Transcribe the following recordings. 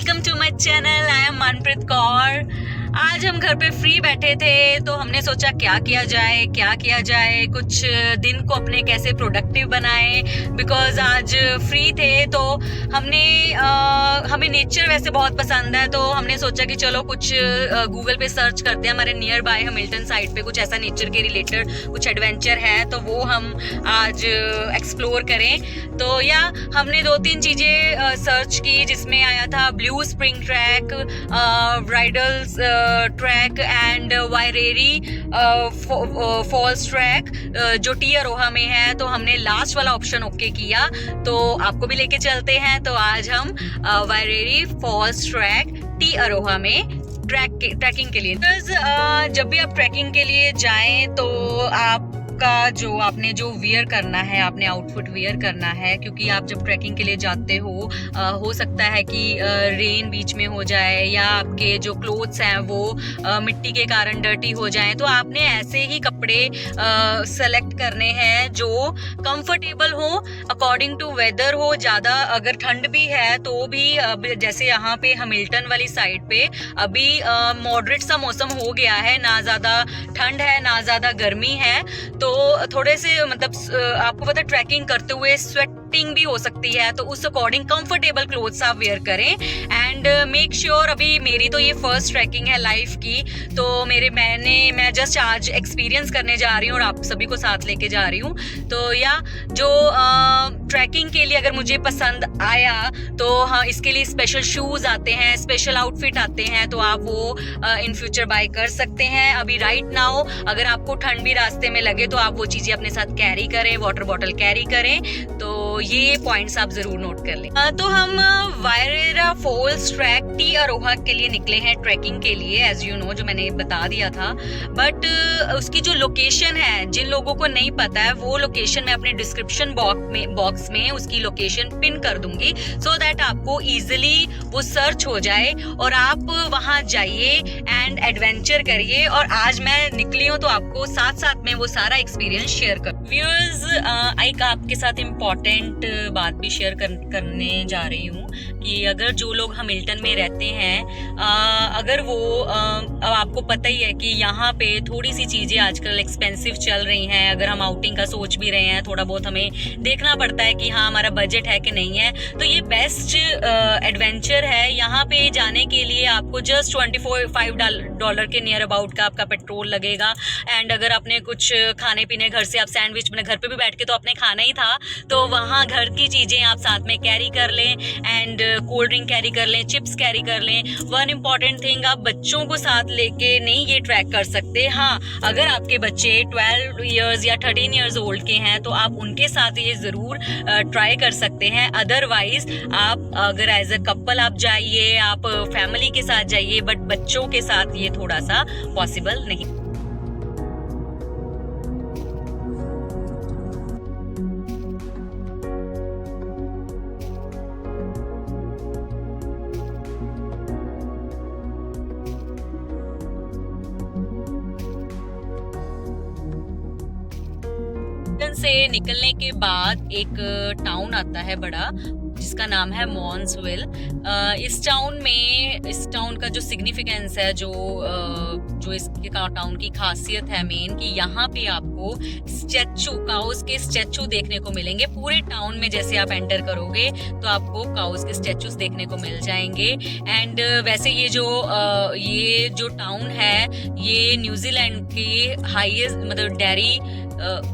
Welcome to my channel. I am Manpreet Kaur. आज हम घर पे फ्री बैठे थे तो हमने सोचा क्या किया जाए, कुछ दिन को अपने कैसे प्रोडक्टिव बनाए। बिकॉज आज फ्री थे तो हमें नेचर वैसे बहुत पसंद है, तो हमने सोचा कि चलो कुछ गूगल पे सर्च करते हैं। हमारे नियर बाय हैमिल्टन साइड पे कुछ ऐसा नेचर के रिलेटेड कुछ एडवेंचर है तो वो हम आज एक्सप्लोर करें। तो या हमने 2-3 चीज़ें सर्च की जिसमें आया था Blue Spring track, Bridals track and Wairere Falls track जो टी अरोहा में है। तो हमने लास्ट वाला ऑप्शन ओके किया, तो आपको भी लेके चलते हैं। तो आज हम वायरेरी फॉल्स ट्रैक टी अरोहा में ट्रैकिंग के लिए। जब भी आप ट्रैकिंग के लिए जाएं तो आपका आपने जो वियर करना है, आपने आउटफिट वियर करना है, क्योंकि आप जब ट्रैकिंग के लिए जाते हो सकता है कि रेन बीच में हो जाए या आपके जो क्लोथ्स हैं वो मिट्टी के कारण डर्टी हो जाएं। तो आपने ऐसे ही कपड़े सेलेक्ट करने हैं जो कंफर्टेबल हो, अकॉर्डिंग टू वेदर हो। ज़्यादा अगर ठंड भी है तो भी जैसे यहाँ पे हैमिल्टन वाली साइड पे अभी मॉडरेट सा मौसम हो गया है, ना ज़्यादा ठंड है ना ज़्यादा गर्मी है। तो थोड़े से मतलब आपको पता है ट्रैकिंग करते हुए स्वेटिंग भी हो सकती है, तो उस अकॉर्डिंग कंफर्टेबल क्लोथ्स आप वेयर करें। एंड मेक श्योर, अभी मेरी तो ये फर्स्ट ट्रैकिंग है लाइफ की, तो मैं जस्ट आज एक्सपीरियंस करने जा रही हूँ और आप सभी को साथ लेके जा रही हूँ। तो या जो ट्रैकिंग के लिए अगर मुझे पसंद आया तो हाँ, इसके लिए स्पेशल शूज आते हैं, स्पेशल आउटफिट आते हैं, तो आप वो इन फ्यूचर बाय कर सकते हैं। अभी राइट नाउ अगर आपको ठंड भी रास्ते में लगे तो आप वो चीजें अपने साथ कैरी करें, वाटर बॉटल कैरी करें। तो ये पॉइंट्स आप जरूर नोट कर लें। तो हम वायरेरा फॉल्स ट्रैक टी अरोहा के लिए निकले हैं ट्रैकिंग के लिए, एज यू नो, जो मैंने बता दिया था। बट उसकी जो लोकेशन है, जिन लोगों को नहीं पता है, वो लोकेशन मैं अपने डिस्क्रिप्शन बॉक्स में उसकी लोकेशन पिन कर दूंगी, सो दैट आपको इजिली वो सर्च हो जाए और आप वहां जाइए एंड एडवेंचर करिए। और आज मैं निकली हूँ तो आपको साथ साथ में वो सारा एक्सपीरियंस शेयर कर। व्यूअर्स, एक आपके साथ इम्पोर्टेंट बात भी शेयर करने जा रही हूँ कि अगर जो लोग हैमिल्टन में रहते हैं, अगर वो अब आपको पता ही है कि यहाँ पे थोड़ी सी चीज़ें आजकल एक्सपेंसिव चल रही हैं। अगर हम आउटिंग का सोच भी रहे हैं, थोड़ा बहुत हमें देखना पड़ता है कि हाँ हमारा बजट है कि नहीं है। तो ये बेस्ट एडवेंचर है। यहाँ पे जाने के लिए आपको जस्ट $25 के नियर अबाउट का आपका पेट्रोल लगेगा। एंड अगर आपने कुछ खाने पीने घर से, आप सैंडविच मैंने घर पे भी बैठ के तो आपने खाना ही था, तो वहाँ घर की चीज़ें आप साथ में कैरी कर लें एंड कोल्ड ड्रिंक कैरी कर लें, चिप्स कैरी कर लें। वन इम्पॉर्टेंट थिंग, आप बच्चों को साथ लेके नहीं ये ट्रैक कर सकते। हाँ, अगर आपके बच्चे 12 इयर्स या 13 इयर्स ओल्ड के हैं तो आप उनके साथ ये ज़रूर ट्राई कर सकते हैं। अदरवाइज आप अगर एज अ कपल आप जाइए, आप फैमिली के साथ जाइए, बट बच्चों के साथ ये थोड़ा सा पॉसिबल नहीं। से निकलने के बाद एक टाउन आता है बड़ा, जिसका नाम है मॉन्सविल। इस टाउन का जो सिग्निफिकेंस है, जो इसके टाउन की खासियत है मेन, कि यहाँ पे आपको काउस के स्टैचू देखने को मिलेंगे पूरे टाउन में। जैसे आप एंटर करोगे तो आपको काउस के स्टैचूज देखने को मिल जाएंगे। एंड वैसे ये जो टाउन है ये न्यूजीलैंड के हाईएस्ट मतलब डेयरी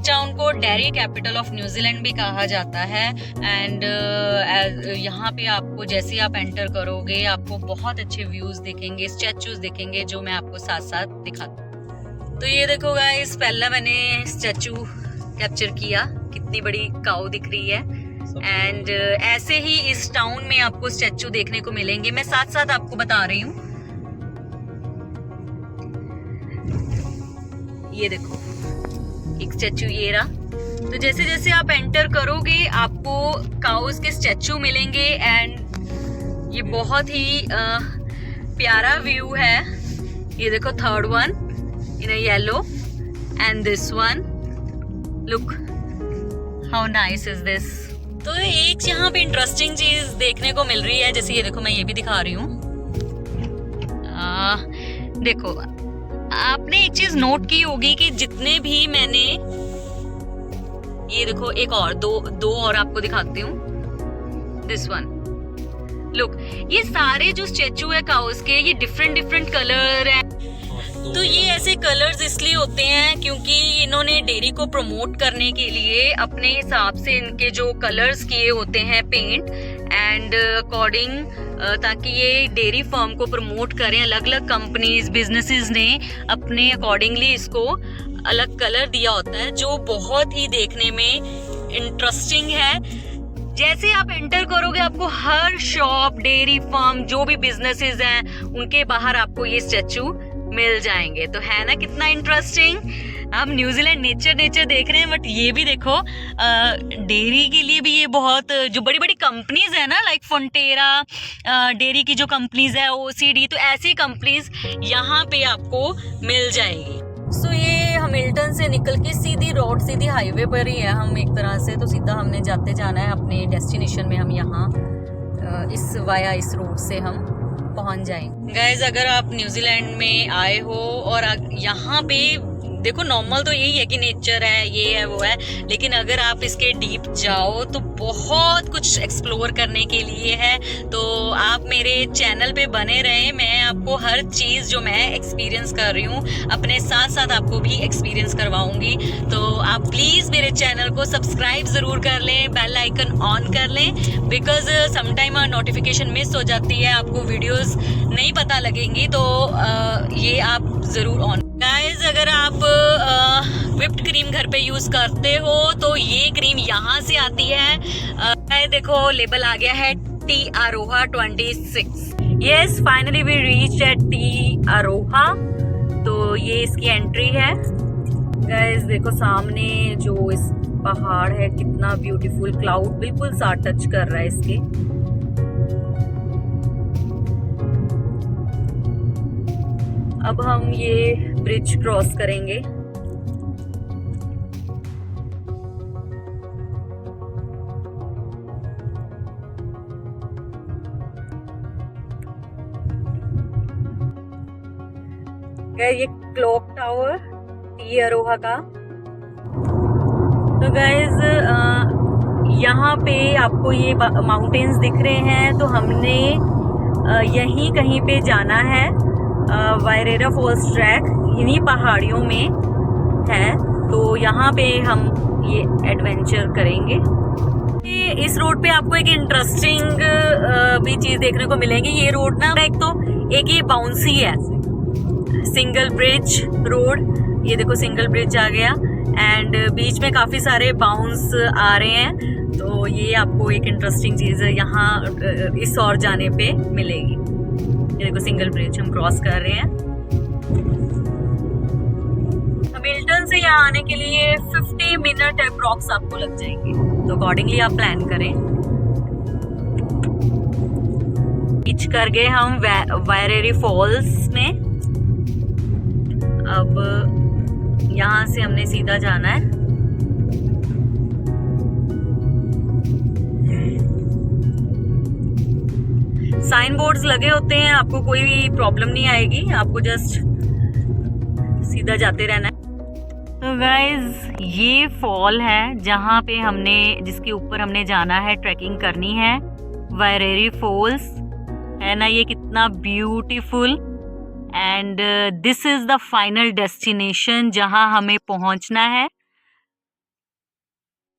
टाउन को डेयरी कैपिटल ऑफ न्यूजीलैंड भी कहा जाता है। एंड यहाँ पे आपको जैसे आप एंटर करोगे आपको बहुत अच्छे व्यूज दिखेंगे, स्टैचूज दिखेंगे, जो मैं आपको साथ साथ दिखाता हूँ। तो ये देखो गाइस, पहला मैंने स्टैचू कैप्चर किया, कितनी बड़ी काऊ दिख रही है। एंड ऐसे ही इस टाउन में आपको स्टैचू देखने को मिलेंगे, मैं साथ साथ आपको बता रही हूँ। ये देखो एक स्टैचू ये रहा। तो जैसे जैसे आप एंटर करोगे आपको काउस के स्टैचू मिलेंगे। एंड ये बहुत ही प्यारा व्यू है। ये देखो, third one in yellow and this one, look how nice is this. तो एक यहाँ पे इंटरेस्टिंग चीज देखने को मिल रही है, जैसे ये देखो, मैं ये भी दिखा रही हूँ। देखो, आपने एक चीज नोट की होगी कि जितने भी मैंने, ये देखो, एक और दो और आपको दिखाती हूँ। दिस वन, लुक, ये सारे जो स्टेचू है काउस के, ये डिफरेंट कलर है। तो ये ऐसे कलर्स इसलिए होते हैं क्योंकि इन्होंने डेयरी को प्रमोट करने के लिए अपने हिसाब से इनके जो कलर्स किए होते हैं पेंट एंड अकॉर्डिंग, ताकि ये डेयरी फार्म को प्रमोट करें। अलग अलग कंपनीज, बिजनेसेस ने अपने अकॉर्डिंगली इसको अलग कलर दिया होता है, जो बहुत ही देखने में इंटरेस्टिंग है। जैसे आप एंटर करोगे, आपको हर शॉप, डेयरी फार्म, जो भी बिजनेसेस हैं, उनके बाहर आपको ये स्टैचू मिल जाएंगे। तो है ना कितना इंटरेस्टिंग। हम न्यूजीलैंड नेचर देख रहे हैं, बट ये भी देखो, डेयरी के लिए भी ये बहुत, जो बड़ी बड़ी कंपनीज है ना, लाइक फोंटेरा डेयरी की जो कंपनीज है, OCD, तो ऐसी कंपनीज यहाँ पे आपको मिल जाएगी। सो ये हैमिल्टन से निकल के सीधी रोड, सीधी हाईवे पर ही है हम एक तरह से। तो सीधा हमने जाते जाना है अपने डेस्टिनेशन में। हम यहाँ इस रोड से हम पहुंच जाएंगे। गाइज, अगर आप न्यूजीलैंड में आए हो और यहाँ पे देखो, नॉर्मल तो यही है कि नेचर है, ये है वो है, लेकिन अगर आप इसके डीप जाओ तो बहुत कुछ एक्सप्लोर करने के लिए है। तो आप मेरे चैनल पे बने रहें, मैं आपको हर चीज़ जो मैं एक्सपीरियंस कर रही हूँ अपने साथ साथ आपको भी एक्सपीरियंस करवाऊंगी। तो आप प्लीज़ मेरे चैनल को सब्सक्राइब ज़रूर कर लें, बेल आइकन ऑन कर लें, बिकॉज समटाइम नोटिफिकेशन मिस हो जाती है, आपको वीडियोज़ नहीं पता लगेंगी। तो ये आप ज़रूर ऑन। गाइज, अगर आप व्हिप्ड क्रीम घर पे यूज करते हो तो ये क्रीम यहाँ से आती है। देखो, लेबल आ गया है Te Aroha 26। Yes, finally we reach at Te Aroha. तो ये इसकी एंट्री है। गाइज देखो, सामने जो इस पहाड़ है, कितना ब्यूटीफुल, क्लाउड बिल्कुल सा टच कर रहा है इसके। अब हम ये ब्रिज क्रॉस करेंगे। ये क्लॉक टावर टी अरोहा का। तो गाइज, यहाँ पे आपको ये माउंटेन्स दिख रहे हैं, तो हमने यहीं कहीं पे जाना है। वायरेरा फॉल्स ट्रैक इन्हीं पहाड़ियों में है, तो यहाँ पे हम ये एडवेंचर करेंगे। इस रोड पे आपको एक इंटरेस्टिंग भी चीज़ देखने को मिलेगी। ये रोड ना, एक ये बाउंसी है, सिंगल ब्रिज रोड। ये देखो, सिंगल ब्रिज आ गया एंड बीच में काफ़ी सारे बाउंस आ रहे हैं। तो ये आपको एक इंटरेस्टिंग चीज़ यहाँ इस ओर जाने पे मिलेगी। ये देखो, सिंगल ब्रिज हम क्रॉस कर रहे हैं। हैमिल्टन से यहाँ आने के लिए 50 मिनट अप्रॉक्स आपको लग जाएंगे, तो अकॉर्डिंगली आप प्लान करें। रीच कर गए हम वायरेरी फॉल्स में। अब यहाँ से हमने सीधा जाना है। साइन बोर्ड्स लगे होते हैं, आपको कोई भी प्रॉब्लम नहीं आएगी, आपको जस्ट सीधा जाते रहना है। तो गाइज, ये फॉल है जहाँ पे जिसके ऊपर हमने जाना है, ट्रैकिंग करनी है। वायरेरी फॉल्स है ना, ये कितना beautiful. And this is the final destination जहाँ हमें पहुँचना है।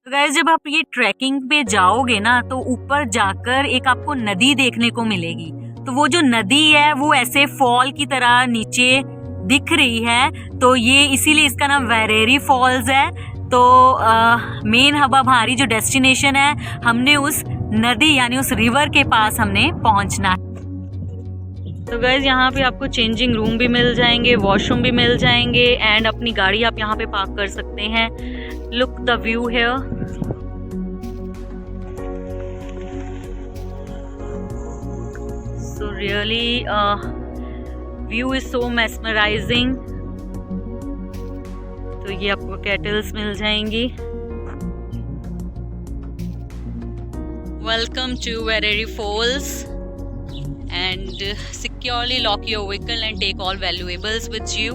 तो गाइस, जब आप ये ट्रैकिंग पे जाओगे ना, तो ऊपर जाकर एक आपको नदी देखने को मिलेगी। तो वो जो नदी है वो ऐसे फॉल की तरह नीचे दिख रही है, तो ये इसीलिए इसका नाम वायरेरी फॉल्स है। तो मेन हमारी जो डेस्टिनेशन है, हमने उस नदी यानी उस रिवर के पास हमने पहुंचना है। तो गाइज, यहाँ पे आपको चेंजिंग रूम भी मिल जाएंगे, वॉशरूम भी मिल जाएंगे एंड अपनी गाड़ी आप यहाँ पे पार्क कर सकते हैं। Look the view here. So really view is so mesmerising. तो ये आपको कैटल्स मिल जाएंगी। welcome to Vereri Falls and securely lock your vehicle and take all valuables with you.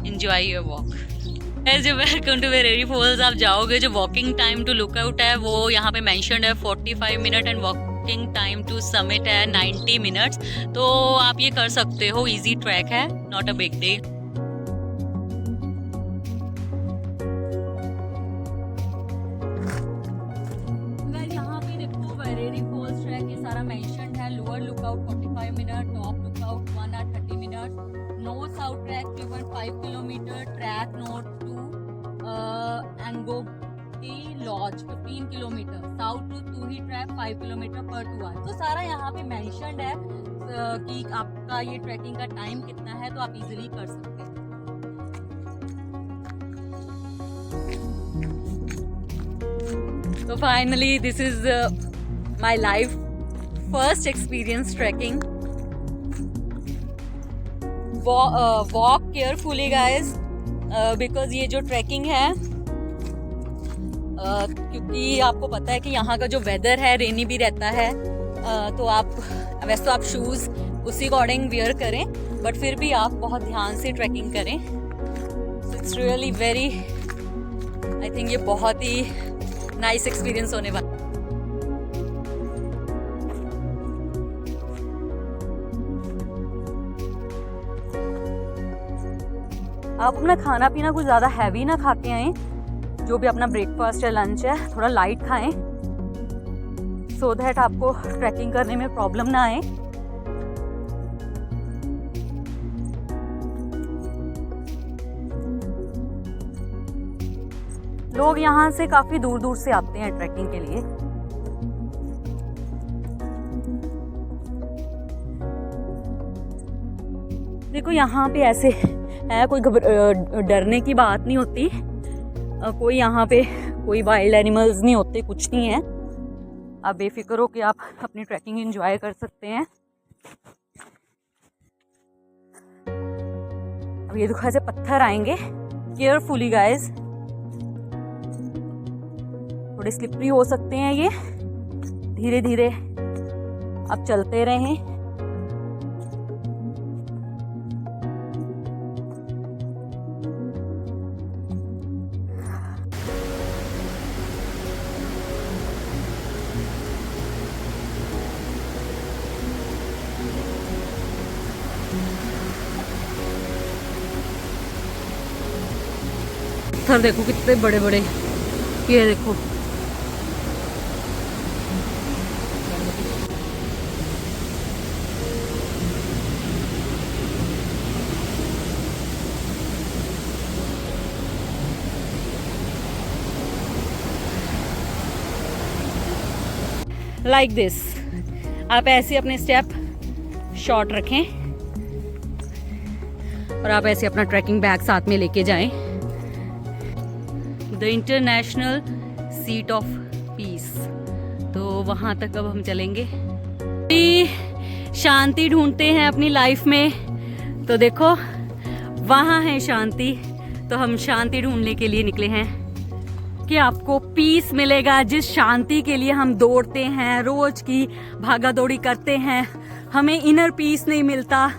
Enjoy your walk. As you welcome to Vereri Falls, आप जाओगे, जो walking time to lookout है वो यहाँ पे mentioned है 45 minute and walking time to summit है 90 minutes. तो आप ये कर सकते हो, easy track है, not a big deal. Vereri Falls track ये सारा mentioned है. Lower lookout 45 minutes, top lookout 1 hour 30 minutes. North south track 3.5 kilometer, track north to Angoti Lodge 15 kilometer, south to Tuhi track 5 kilometer per 2 hour. तो सारा यहाँ पे mentioned है कि आपका ये ट्रैकिंग का टाइम कितना है, तो आप इजीली कर सकते हैं. So finally, this is my life first experience trekking. Walk carefully guys, because ये जो ट्रैकिंग है, क्योंकि आपको पता है कि यहाँ का जो वेदर है रेनी भी रहता है, तो आप वैसे तो आप शूज़ उसी अकॉर्डिंग वियर करें, बट फिर भी आप बहुत ध्यान से ट्रैकिंग करें. So it's really very, I think ये बहुत ही नाइस एक्सपीरियंस होने वाला. आप अपना खाना पीना कुछ ज़्यादा हैवी ना खा के आएँ. जो भी अपना ब्रेकफास्ट या लंच है थोड़ा लाइट खाएं, सो दैट आपको ट्रैकिंग करने में प्रॉब्लम ना आए. लोग यहाँ से काफ़ी दूर दूर से आते हैं ट्रैकिंग के लिए. देखो यहाँ पे ऐसे है, कोई डरने की बात नहीं होती. कोई यहाँ पे कोई वाइल्ड एनिमल्स नहीं होते, कुछ नहीं है. आप बेफिक्र हो कि आप अपनी ट्रैकिंग एंजॉय कर सकते हैं. अब ये देखो ऐसे पत्थर आएंगे, केयरफुली गाइस, थोड़े स्लिपरी हो सकते हैं ये. धीरे धीरे आप चलते रहें. पत्थर देखो कितने बड़े बड़े, ये देखो. लाइक दिस, आप ऐसे अपने स्टेप शॉर्ट रखें और आप ऐसे अपना ट्रैकिंग बैग साथ में लेके जाएं. The international seat of peace, तो वहाँ तक अब हम चलेंगे. शांति ढूंढते हैं अपनी लाइफ में, तो देखो वहाँ है शांति. तो हम शांति ढूंढने के लिए निकले हैं कि आपको पीस मिलेगा. जिस शांति के लिए हम दौड़ते हैं, रोज की भागा दौड़ी करते हैं, हमें इनर पीस नहीं मिलता.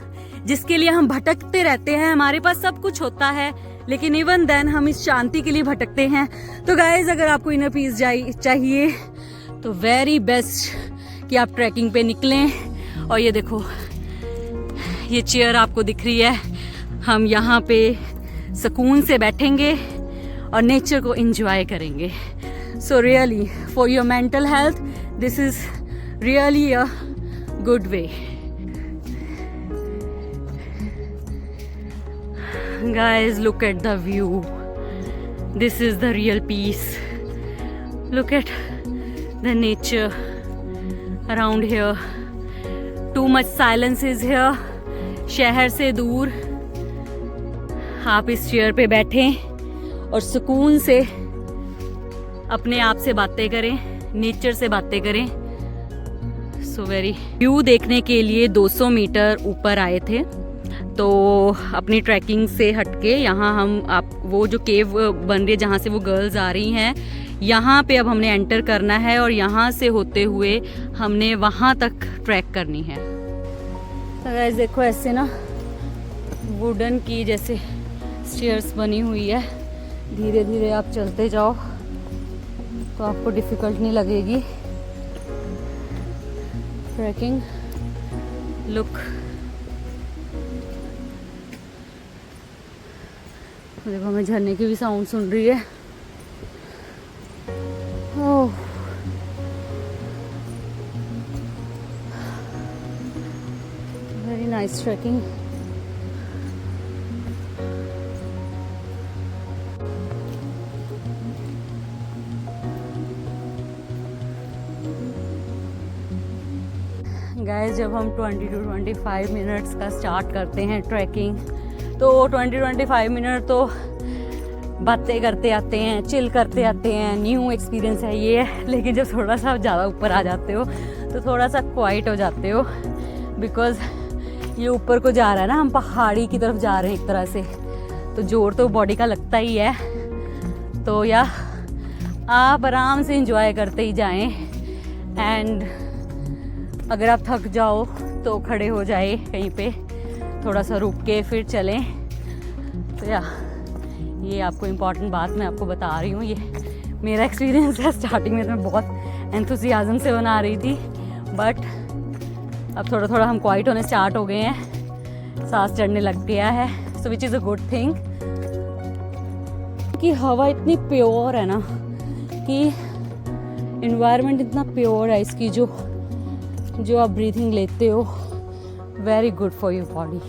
जिसके लिए हम भटकते रहते हैं, हमारे पास सब कुछ होता है, लेकिन इवन देन हम इस शांति के लिए भटकते हैं. तो गाइज, अगर आपको इनर पीस चाहिए तो वेरी बेस्ट कि आप ट्रैकिंग पे निकलें. और ये देखो, ये चेयर आपको दिख रही है, हम यहाँ पे सुकून से बैठेंगे और नेचर को एंजॉय करेंगे. So really for your mental health this is really a good way. Guys, look at the view. This is the real peace. Look at the nature around here. Too much silence is here. शहर से दूर आप इस chair पे बैठें और सुकून से अपने आप से बातें करें, नेचर से बातें करें. सो वेरी व्यू देखने के लिए 200 मीटर ऊपर आए थे. तो अपनी ट्रैकिंग से हटके यहाँ हम आप वो जो केव बन रही है जहाँ से वो गर्ल्स आ रही हैं, यहाँ पे अब हमने एंटर करना है और यहाँ से होते हुए हमने वहाँ तक ट्रैक करनी है। तो गाइस देखो ऐसे ना वुडन की जैसे स्टेयर्स बनी हुई है, धीरे धीरे आप चलते जाओ तो आपको डिफ़िकल्ट नहीं लगेगी ट्रैकिंग। लुक, देखो हमें झरने की भी साउंड सुन रही है। ओह, वेरी नाइस ट्रैकिंग। गाइस जब हम 20 to 25 मिनट्स का स्टार्ट करते हैं ट्रैकिंग, तो 20-25 मिनट तो बातें करते आते हैं, चिल करते आते हैं, न्यू एक्सपीरियंस है ये। लेकिन जब थोड़ा सा ज़्यादा ऊपर आ जाते हो तो थोड़ा सा क्वाइट हो जाते हो, बिकॉज़ ये ऊपर को जा रहा है ना, हम पहाड़ी की तरफ जा रहे हैं एक तरह से, तो जोर तो बॉडी का लगता ही है। तो या आप आराम से इंजॉय करते ही जाएं, एंड अगर आप थक जाओ तो खड़े हो जाए कहीं पे, थोड़ा सा रुक के फिर चलें। तो या ये आपको इम्पॉर्टेंट बात मैं आपको बता रही हूँ, ये मेरा एक्सपीरियंस है। स्टार्टिंग में तो मैं बहुत एंथुसियाज्म से बना रही थी, बट अब थोड़ा थोड़ा हम क्वाइट होने स्टार्ट हो गए हैं, सांस चढ़ने लग गया है, so which is a good thing. कि हवा इतनी प्योर है ना, कि इन्वायरमेंट इतना प्योर है इसकी, जो आप ब्रीथिंग लेते हो, very good for your body.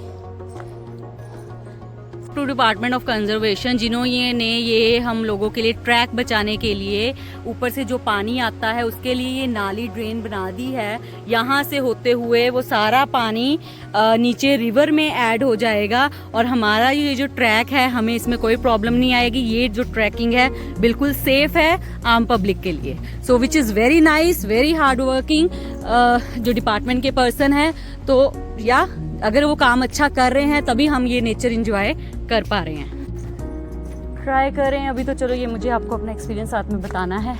To department of conservation, जिन्होंने ये हम लोगों के लिए ट्रैक बचाने के लिए ऊपर से जो पानी आता है उसके लिए ये नाली ड्रेन बना दी है। यहाँ से होते हुए वो सारा पानी नीचे रिवर में ऐड हो जाएगा और हमारा ये जो ट्रैक है, हमें इसमें कोई प्रॉब्लम नहीं आएगी। ये जो ट्रैकिंग है बिल्कुल सेफ है आम पब्लिक के लिए, so which is very nice, very hard working जो डिपार्टमेंट के पर्सन है। तो या अगर वो काम अच्छा कर रहे हैं तभी हम ये नेचर एंजॉय कर पा रहे हैं। ट्राई करें अभी तो, चलो ये मुझे आपको अपना एक्सपीरियंस साथ में बताना है।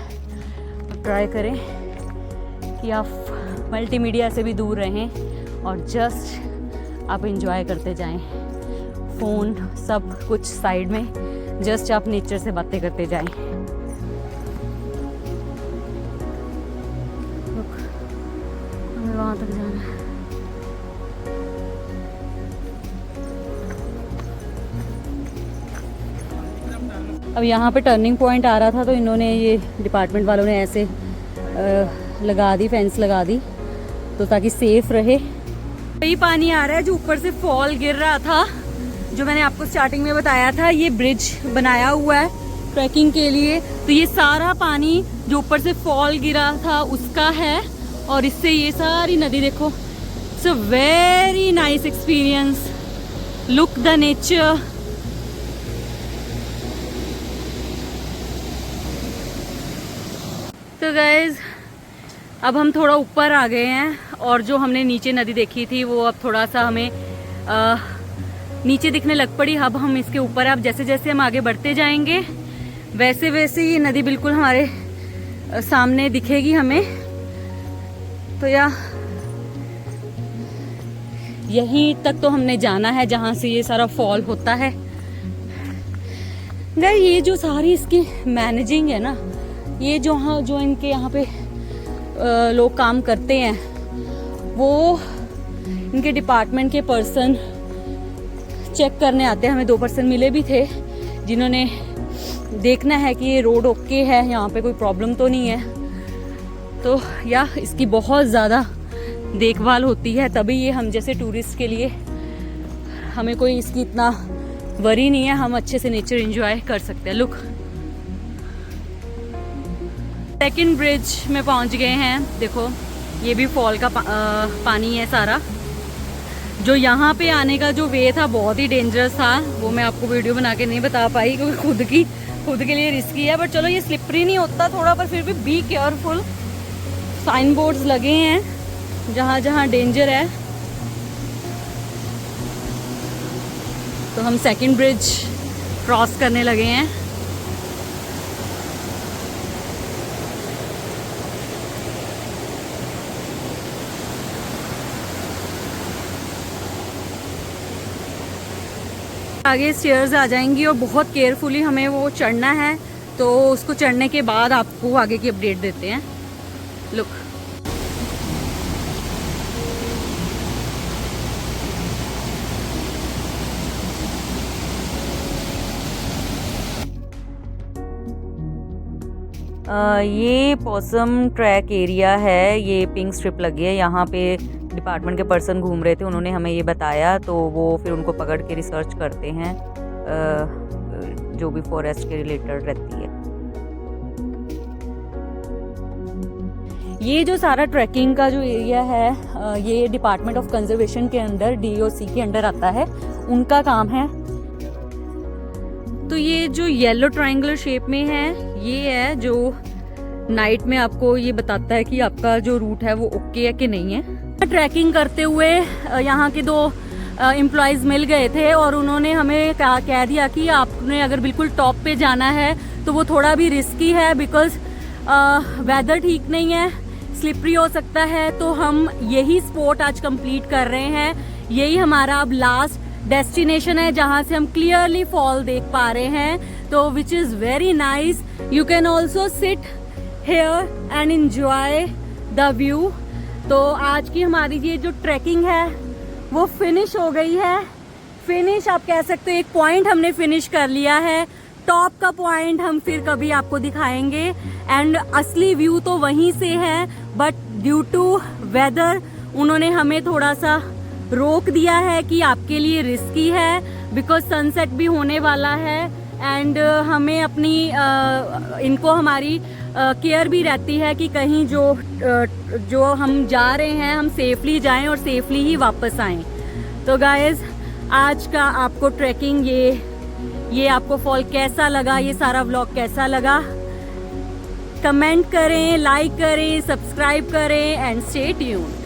ट्राई करें कि आप मल्टीमीडिया से भी दूर रहें और जस्ट आप एंजॉय करते जाएं, फ़ोन सब कुछ साइड में, जस्ट आप नेचर से बातें करते जाएं। हमें वहाँ तक जाना है। अब यहाँ पे टर्निंग पॉइंट आ रहा था, तो इन्होंने, ये डिपार्टमेंट वालों ने ऐसे लगा दी, फेंस लगा दी, तो ताकि सेफ रहे। यही पानी आ रहा है जो ऊपर से फॉल गिर रहा था, जो मैंने आपको स्टार्टिंग में बताया था। ये ब्रिज बनाया हुआ है ट्रैकिंग के लिए, तो ये सारा पानी जो ऊपर से फॉल गिरा था उसका है, और इससे ये सारी नदी देखो। It's a very nice experience, look the nature. तो गाइज अब हम थोड़ा ऊपर आ गए हैं, और जो हमने नीचे नदी देखी थी वो अब थोड़ा सा हमें नीचे दिखने लग पड़ी। अब हम इसके ऊपर, अब जैसे जैसे हम आगे बढ़ते जाएंगे वैसे वैसे ये नदी बिल्कुल हमारे सामने दिखेगी हमें। तो यहीं तक तो हमने जाना है जहाँ से ये सारा फॉल होता है। गाइस ये जो सारी इसकी मैनेजिंग है ना, ये जो इनके यहाँ पे लोग काम करते हैं, वो इनके डिपार्टमेंट के पर्सन चेक करने आते हैं। हमें 2 पर्सन मिले भी थे जिन्होंने देखना है कि ये रोड ओके है, यहाँ पे कोई प्रॉब्लम तो नहीं है। तो या इसकी बहुत ज़्यादा देखभाल होती है, तभी ये हम जैसे टूरिस्ट के लिए हमें कोई इसकी इतना वरी नहीं है, हम अच्छे से नेचर एंजॉय कर सकते हैं। लुक, सेकंड ब्रिज में पहुंच गए हैं। देखो ये भी फॉल का पानी है सारा। जो यहाँ पे आने का जो वे था बहुत ही डेंजरस था, वो मैं आपको वीडियो बना के नहीं बता पाई क्योंकि खुद के लिए रिस्की है। बट चलो ये स्लिपरी नहीं होता थोड़ा, पर फिर भी बी केयरफुल। साइन बोर्ड्स लगे हैं जहाँ जहाँ डेंजर है। तो हम सेकंड ब्रिज क्रॉस करने लगे हैं। आगे स्टेयर्स आ जाएंगी और बहुत केयरफुली हमें वो चढ़ना है, तो उसको चढ़ने के बाद आपको आगे की अपडेट देते हैं। लुक, ये पॉसम ट्रैक एरिया है, ये पिंक स्ट्रिप लगी है, यहाँ पे डिपार्टमेंट के पर्सन घूम रहे थे, उन्होंने हमें ये बताया, तो वो फिर उनको पकड़ के रिसर्च करते हैं जो भी फॉरेस्ट के रिलेटेड रहती है। ये जो सारा ट्रैकिंग का जो एरिया है ये डिपार्टमेंट ऑफ कंजर्वेशन के अंदर, DOC के अंडर आता है, उनका काम है। तो ये जो येलो ट्रायंगुलर शेप में है, ये है जो नाइट में आपको ये बताता है कि आपका जो रूट है वो ओके है कि नहीं है। ट्रैकिंग करते हुए यहाँ के 2 एम्प्लॉयज़ मिल गए थे और उन्होंने हमें कह दिया कि आपने अगर बिल्कुल टॉप पे जाना है तो वो थोड़ा भी रिस्की है, बिकॉज वेदर ठीक नहीं है, स्लिपरी हो सकता है। तो हम यही स्पॉट आज कंप्लीट कर रहे हैं, यही हमारा अब लास्ट डेस्टिनेशन है जहां से हम क्लियरली फॉल देख पा रहे हैं, तो which is very nice. You can also sit here and enjoy the view. तो आज की हमारी ये जो ट्रैकिंग है वो फिनिश हो गई है। फिनिश आप कह सकते हो, एक पॉइंट हमने फिनिश कर लिया है। टॉप का पॉइंट हम फिर कभी आपको दिखाएंगे, एंड असली व्यू तो वहीं से है, बट ड्यू टू वेदर उन्होंने हमें थोड़ा सा रोक दिया है कि आपके लिए रिस्की है, बिकॉज सनसेट भी होने वाला है, एंड हमें अपनी इनको हमारी केयर भी रहती है कि कहीं जो हम जा रहे हैं हम सेफली जाएं और सेफली ही वापस आएं। तो गाइज, आज का आपको ट्रैकिंग ये आपको फॉल कैसा लगा, ये सारा व्लॉग कैसा लगा, कमेंट करें, लाइक करें, सब्सक्राइब करें एंड स्टे ट्यून्ड।